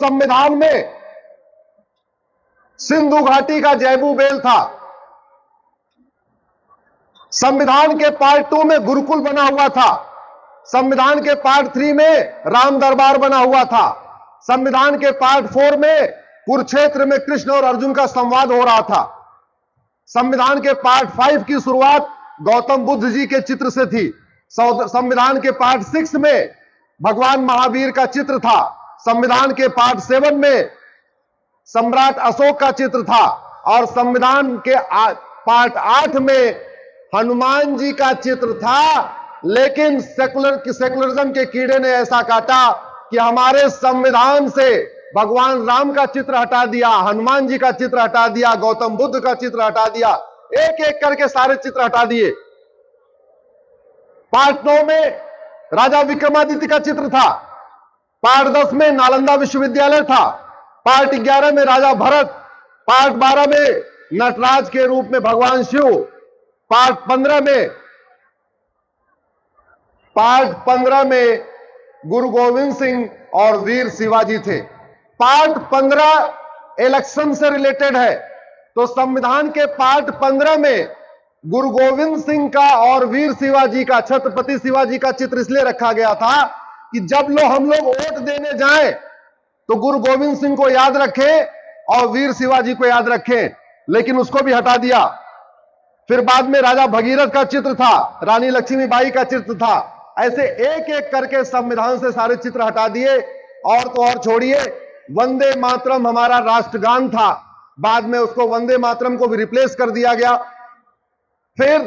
संविधान में सिंधु घाटी का जैबू बेल था, संविधान के पार्ट 2 में गुरुकुल बना हुआ था, संविधान के पार्ट 3 में राम दरबार बना हुआ था, संविधान के पार्ट 4 में कुरुक्षेत्र में कृष्ण और अर्जुन का संवाद हो रहा था, संविधान के पार्ट 5 की शुरुआत गौतम बुद्ध जी के चित्र से थी, संविधान के पार्ट 6 में भगवान महावीर का चित्र था, संविधान के पार्ट 7 में सम्राट अशोक का चित्र था और संविधान के पार्ट 8 में हनुमान जी का चित्र था। लेकिन सेकुलरिज्म के कीड़े ने ऐसा काटा कि हमारे संविधान से भगवान राम का चित्र हटा दिया, हनुमान जी का चित्र हटा दिया, गौतम बुद्ध का चित्र हटा दिया, एक एक करके सारे चित्र हटा दिए। पार्ट 9 में राजा विक्रमादित्य का चित्र था, पार्ट 10 में नालंदा विश्वविद्यालय था, पार्ट 11 में राजा भरत, पार्ट 12 में नटराज के रूप में भगवान शिव, पार्ट 15 में गुरु गोविंद सिंह और वीर शिवाजी थे। पार्ट 15 इलेक्शन से रिलेटेड है, तो संविधान के पार्ट 15 में गुरु गोविंद सिंह का और वीर शिवाजी का, छत्रपति शिवाजी का चित्र इसलिए रखा गया था कि जब हम लोग वोट देने जाएं तो गुरु गोविंद सिंह को याद रखें और वीर शिवाजी को याद रखें, लेकिन उसको भी हटा दिया। फिर बाद में राजा भगीरथ का चित्र था, रानी लक्ष्मीबाई का चित्र था, ऐसे एक एक करके संविधान से सारे चित्र हटा दिए। और तो और छोड़िए, वंदे मातरम हमारा राष्ट्रगान था, बाद में उसको वंदे मातरम को भी रिप्लेस कर दिया गया। फिर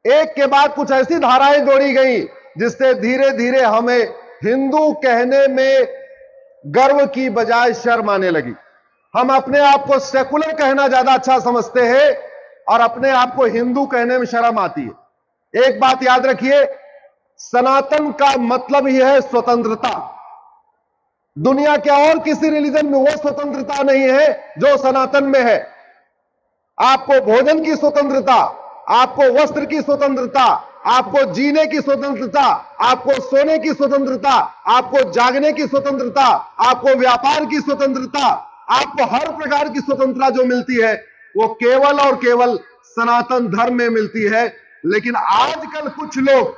एक के बाद कुछ ऐसी धाराएं जोड़ी गई जिससे धीरे धीरे हमें हिंदू कहने में गर्व की बजाय शर्म आने लगी। हम अपने आप को सेकुलर कहना ज्यादा अच्छा समझते हैं और अपने आप को हिंदू कहने में शर्म आती है। एक बात याद रखिए, सनातन का मतलब ही है स्वतंत्रता। दुनिया के और किसी रिलीजन में वो स्वतंत्रता नहीं है जो सनातन में है। आपको भोजन की स्वतंत्रता, आपको वस्त्र की स्वतंत्रता, आपको जीने की स्वतंत्रता, आपको सोने की स्वतंत्रता, आपको जागने की स्वतंत्रता, आपको व्यापार की स्वतंत्रता, आपको हर प्रकार की स्वतंत्रता जो मिलती है वो केवल और केवल सनातन धर्म में मिलती है। लेकिन आजकल कुछ लोग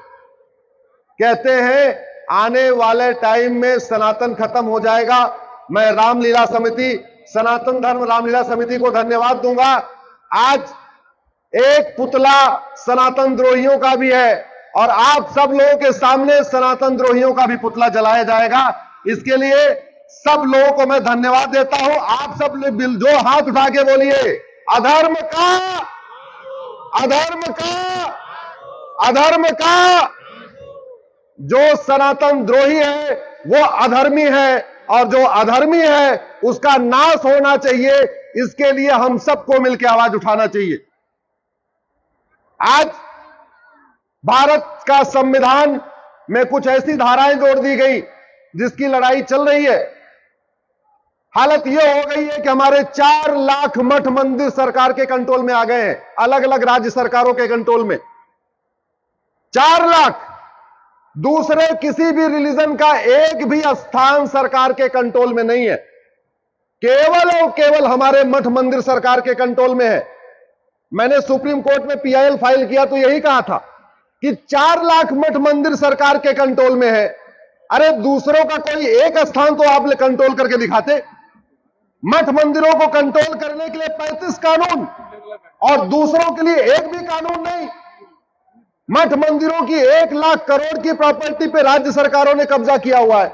कहते हैं आने वाले टाइम में सनातन खत्म हो जाएगा। मैं रामलीला समिति, सनातन धर्म रामलीला समिति को धन्यवाद दूंगा। आज एक पुतला सनातन द्रोहियों का भी है और आप सब लोगों के सामने सनातन द्रोहियों का भी पुतला जलाया जाएगा। इसके लिए सब लोगों को मैं धन्यवाद देता हूं। आप सब जो हाथ उठा के बोलिए, अधर्म का, अधर्म का, अधर्म का। जो सनातन द्रोही है वो अधर्मी है और जो अधर्मी है उसका नाश होना चाहिए। इसके लिए हम सबको मिलकर आवाज उठाना चाहिए। आज भारत का संविधान में कुछ ऐसी धाराएं जोड़ दी गई जिसकी लड़ाई चल रही है। हालत यह हो गई है कि हमारे 4 लाख मठ मंदिर सरकार के कंट्रोल में आ गए हैं, अलग अलग राज्य सरकारों के कंट्रोल में। 4 लाख। दूसरे किसी भी रिलीजन का एक भी स्थान सरकार के कंट्रोल में नहीं है, केवल और केवल हमारे मठ मंदिर सरकार के कंट्रोल में है। मैंने सुप्रीम कोर्ट में पीआईएल फाइल किया तो यही कहा था कि 4 लाख मठ मंदिर सरकार के कंट्रोल में है। अरे दूसरों का कोई एक स्थान तो आप कंट्रोल करके दिखाते। मठ मंदिरों को कंट्रोल करने के लिए 35 कानून और दूसरों के लिए एक भी कानून नहीं। मठ मंदिरों की 1 लाख करोड़ की प्रॉपर्टी पे राज्य सरकारों ने कब्जा किया हुआ है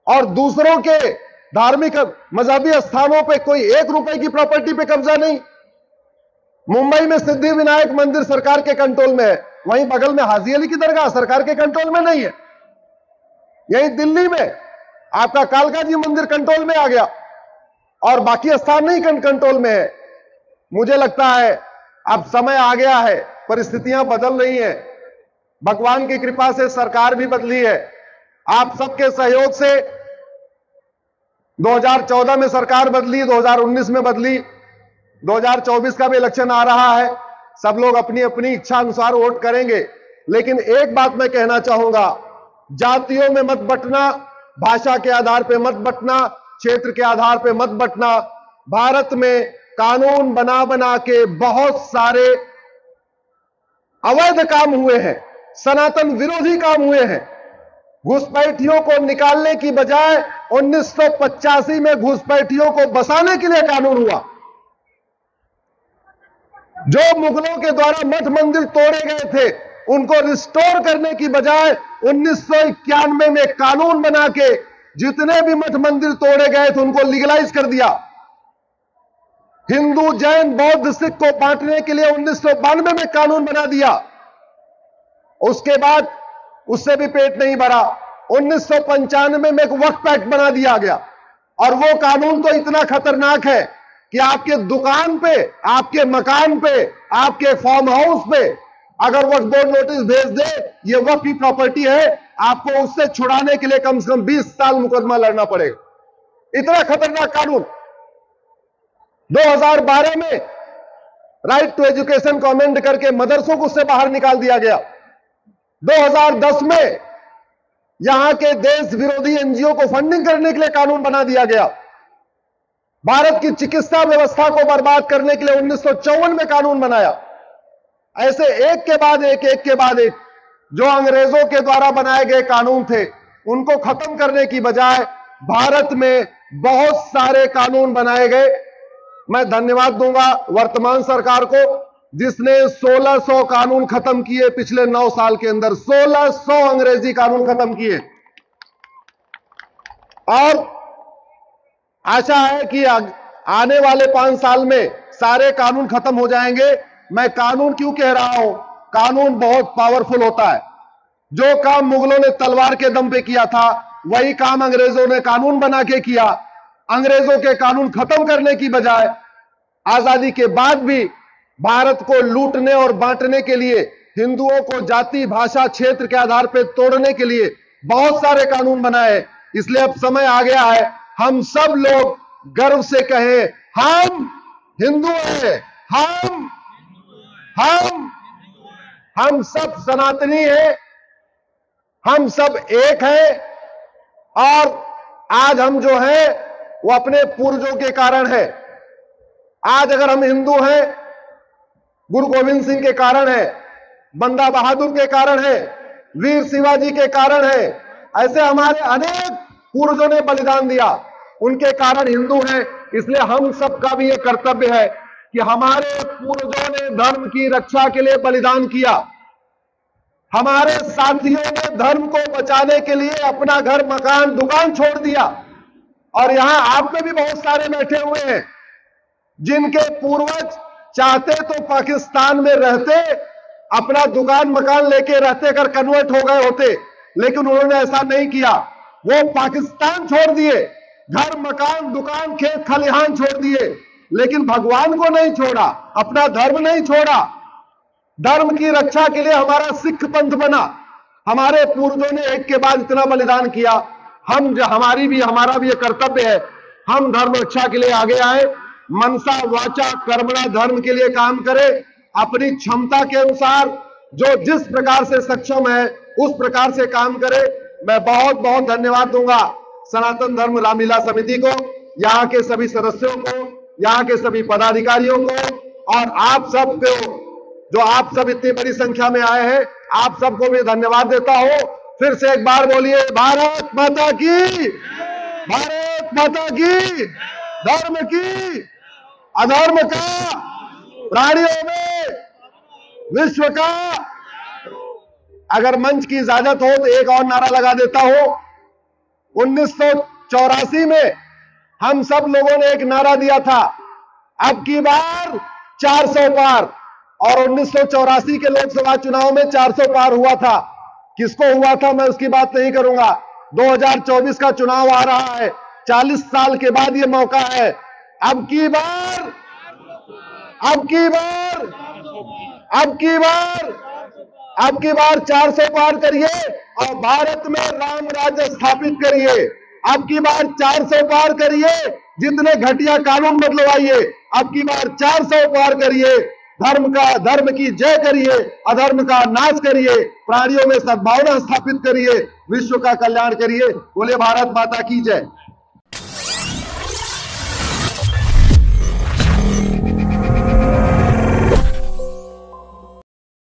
और दूसरों के धार्मिक मजहबी स्थानों पे कोई 1 रुपए की प्रॉपर्टी पे कब्जा नहीं। मुंबई में सिद्धि विनायक मंदिर सरकार के कंट्रोल में है, वहीं बगल में हाजी अली की दरगाह सरकार के कंट्रोल में नहीं है। यहीं दिल्ली में आपका कालका जी मंदिर कंट्रोल में आ गया और बाकी स्थान नहीं कंट्रोल में है। मुझे लगता है अब समय आ गया है, परिस्थितियां बदल रही हैं। भगवान की कृपा से सरकार भी बदली है। आप सबके सहयोग से 2014 में सरकार बदली, 2019 में बदली, 2024 का भी इलेक्शन आ रहा है। सब लोग अपनी अपनी इच्छा अनुसार वोट करेंगे। लेकिन एक बात मैं कहना चाहूंगा, जातियों में मत बंटना, भाषा के आधार पर मत बंटना, क्षेत्र के आधार पर मत बंटना, भारत में कानून बना बना के बहुत सारे अवैध काम हुए हैं, सनातन विरोधी काम हुए हैं। घुसपैठियों को निकालने की बजाय 1985 में घुसपैठियों को बसाने के लिए कानून हुआ। जो मुगलों के द्वारा मठ मंदिर तोड़े गए थे उनको रिस्टोर करने की बजाय 1991 में कानून बना के जितने भी मठ मंदिर तोड़े गए थे उनको लीगलाइज कर दिया। हिंदू, जैन, बौद्ध, सिख को बांटने के लिए 1992 में कानून बना दिया। उसके बाद उससे भी पेट नहीं भरा, 1995 में एक वक्फ एक्ट बना दिया गया। और वो कानून तो इतना खतरनाक है कि आपके दुकान पे, आपके मकान पे, आपके फार्म हाउस पे अगर वक्फ बोर्ड नोटिस भेज दे ये वक्फ की प्रॉपर्टी है, आपको उससे छुड़ाने के लिए कम से कम 20 साल मुकदमा लड़ना पड़ेगा। इतना खतरनाक कानून। 2012 में राइट टू एजुकेशन को अमेंड करके मदरसों को उससे बाहर निकाल दिया गया। 2010 में यहां के देश विरोधी एनजीओ को फंडिंग करने के लिए कानून बना दिया गया। भारत की चिकित्सा व्यवस्था को बर्बाद करने के लिए 1954 में कानून बनाया। ऐसे एक के बाद एक जो अंग्रेजों के द्वारा बनाए गए कानून थे उनको खत्म करने की बजाय भारत में बहुत सारे कानून बनाए गए। मैं धन्यवाद दूंगा वर्तमान सरकार को जिसने 1600 कानून खत्म किए पिछले 9 साल के अंदर। 1600 अंग्रेजी कानून खत्म किए और आशा है कि आने वाले 5 साल में सारे कानून खत्म हो जाएंगे। मैं कानून क्यों कह रहा हूं? कानून बहुत पावरफुल होता है। जो काम मुगलों ने तलवार के दम पे किया था वही काम अंग्रेजों ने कानून बना के किया। अंग्रेजों के कानून खत्म करने की बजाय आजादी के बाद भी भारत को लूटने और बांटने के लिए, हिंदुओं को जाति, भाषा, क्षेत्र के आधार पर तोड़ने के लिए बहुत सारे कानून बनाए। इसलिए अब समय आ गया है हम सब लोग गर्व से कहें हम हिंदू हैं, हम सब सनातनी हैं, हम सब एक हैं। और आज हम जो हैं वो अपने पूर्वजों के कारण है। आज अगर हम हिंदू हैं गुरु गोविंद सिंह के कारण है, बंदा बहादुर के कारण है, वीर शिवाजी के कारण है। ऐसे हमारे अनेक पूर्वजों ने बलिदान दिया, उनके कारण हिंदू हैं। इसलिए हम सबका भी ये कर्तव्य है कि हमारे पूर्वजों ने धर्म की रक्षा के लिए बलिदान किया। हमारे साथियों ने धर्म को बचाने के लिए अपना घर, मकान, दुकान छोड़ दिया। और यहां आप में भी बहुत सारे बैठे हुए हैं जिनके पूर्वज चाहते तो पाकिस्तान में रहते, अपना दुकान मकान लेके रहते, अगर कन्वर्ट हो गए होते, लेकिन उन्होंने ऐसा नहीं किया। वो पाकिस्तान छोड़ दिए, घर, मकान, दुकान, खेत खलिहान छोड़ दिए, लेकिन भगवान को नहीं छोड़ा, अपना धर्म नहीं छोड़ा। धर्म की रक्षा के लिए हमारा सिख पंथ बना। हमारे पूर्वजों ने एक के बाद इतना बलिदान किया। हमारा भी ये कर्तव्य है, हम धर्म रक्षा के लिए आगे आए, मनसा वाचा कर्मणा धर्म के लिए काम करें। अपनी क्षमता के अनुसार जो जिस प्रकार से सक्षम है उस प्रकार से काम करें। मैं बहुत बहुत धन्यवाद दूंगा सनातन धर्म रामलीला समिति को, यहाँ के सभी सदस्यों को, यहाँ के सभी पदाधिकारियों को, और आप सबको जो आप सब इतनी बड़ी संख्या में आए हैं, आप सबको भी धन्यवाद देता हूं। फिर से एक बार बोलिए भारत माता की, भारत माता की, धर्म की, अधर्म का, प्राणियों में विश्व का। अगर मंच की इजाजत हो तो एक और नारा लगा देता हूं। 1984 में हम सब लोगों ने एक नारा दिया था, अब की बार 400 पार। और 1984 के लोकसभा चुनाव में 400 पार हुआ था। किसको हुआ था मैं उसकी बात नहीं करूंगा। 2024 का चुनाव आ रहा है, 40 साल के बाद ये मौका है। अब की बार, अब की बार, अब की बार, अब की बार 400 पार करिए और भारत में राम राज्य स्थापित करिए। अब की बार 400 पार करिए, जितने घटिया कानून बदलवाइए। अब की बार 400 पार करिए, धर्म की जय करिए, अधर्म का नाश करिए, प्राणियों में सद्भावना स्थापित करिए, विश्व का कल्याण करिए। बोले भारत माता की जय।